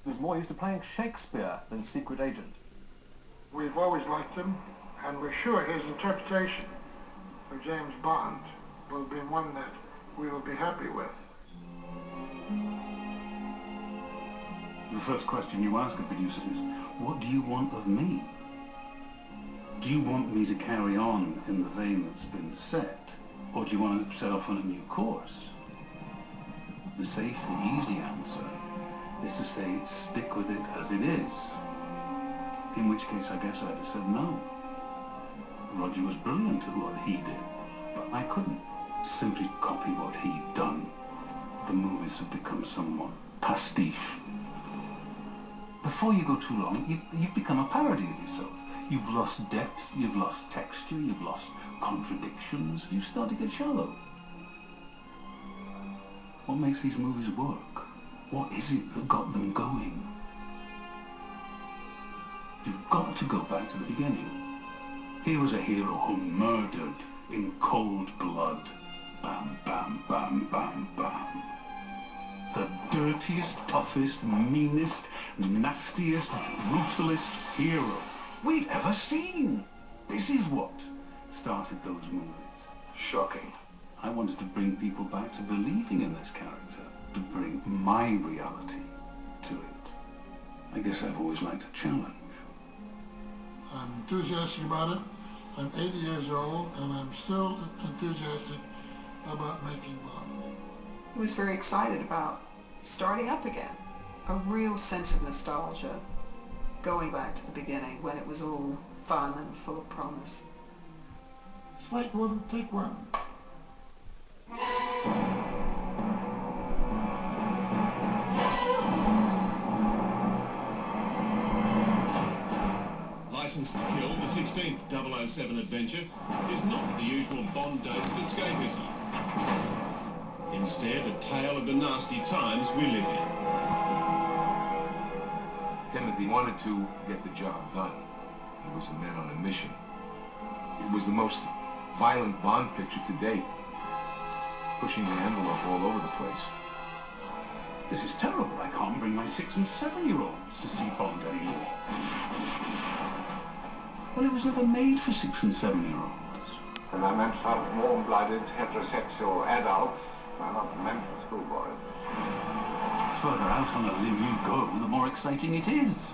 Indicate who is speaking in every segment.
Speaker 1: He was more used to playing Shakespeare than secret agent.
Speaker 2: We've always liked him, and we're sure his interpretation of James Bond will be one that we will be happy with.
Speaker 3: The first question you ask a producer is, what do you want of me? Do you want me to carry on in the vein that's been set, or do you want to set off on a new course? The safe, the easy answer is to say, stick with it as it is. In which case, I guess I'd have said no. Roger was brilliant at what he did, but I couldn't simply copy what he'd done. The movies have become somewhat pastiche. Before you go too long, you've become a parody of yourself. You've lost depth, you've lost texture, you've lost contradictions. You start to get shallow. What makes these movies work? What is it that got them going? You've got to go back to the beginning. Here was a hero who murdered in cold blood. Bam, bam, bam, bam, bam. The dirtiest, toughest, meanest, nastiest, brutalist hero we've ever seen. This is what started those movies.
Speaker 4: Shocking.
Speaker 3: I wanted to bring people back to believing in this character, to bring my reality to it. I guess I've always liked a challenge.
Speaker 2: I'm enthusiastic about it. I'm 80 years old, and I'm still enthusiastic about making Bond.
Speaker 5: He was very excited about starting up again. A real sense of nostalgia, going back to the beginning when it was all fun and full of promise.
Speaker 2: It's like one, take one.
Speaker 6: License to Kill, the 16th 007 adventure, is not the usual Bond dose of escapism. Instead, a tale of the nasty times we live in.
Speaker 4: Timothy wanted to get the job done. He was a man on a mission. It was the most violent Bond picture to date, pushing the envelope all over the place.
Speaker 3: This is terrible. I can't bring my 6- and 7-year-olds to see Bond anymore. Well, it was never made for 6- and 7-year-olds.
Speaker 7: And I meant to have warm-blooded, heterosexual adults, not meant for schoolboys.
Speaker 3: Further out on a limb you go, the more exciting it is.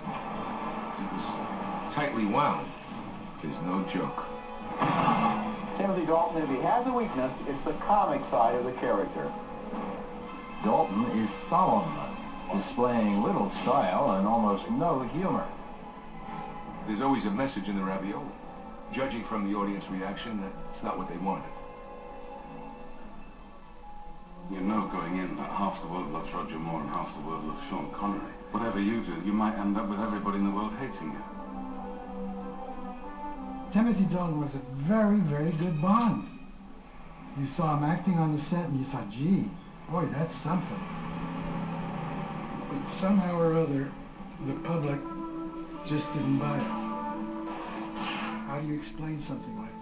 Speaker 4: It was tightly wound. There's no joke.
Speaker 8: Timothy Dalton, if he has a weakness, it's the comic side of the character. Dalton is solemn, displaying little style and almost no humor.
Speaker 4: There's always a message in the ravioli. Judging from the audience reaction, that's not what they wanted.
Speaker 3: You know going in that half the world loves Roger Moore and half the world loves Sean Connery. Whatever you do, you might end up with everybody in the world hating you.
Speaker 9: Timothy Dalton was a very, very good Bond. You saw him acting on the set and you thought, gee, boy, that's something. But somehow or other, the public just didn't buy it. How do you explain something like that?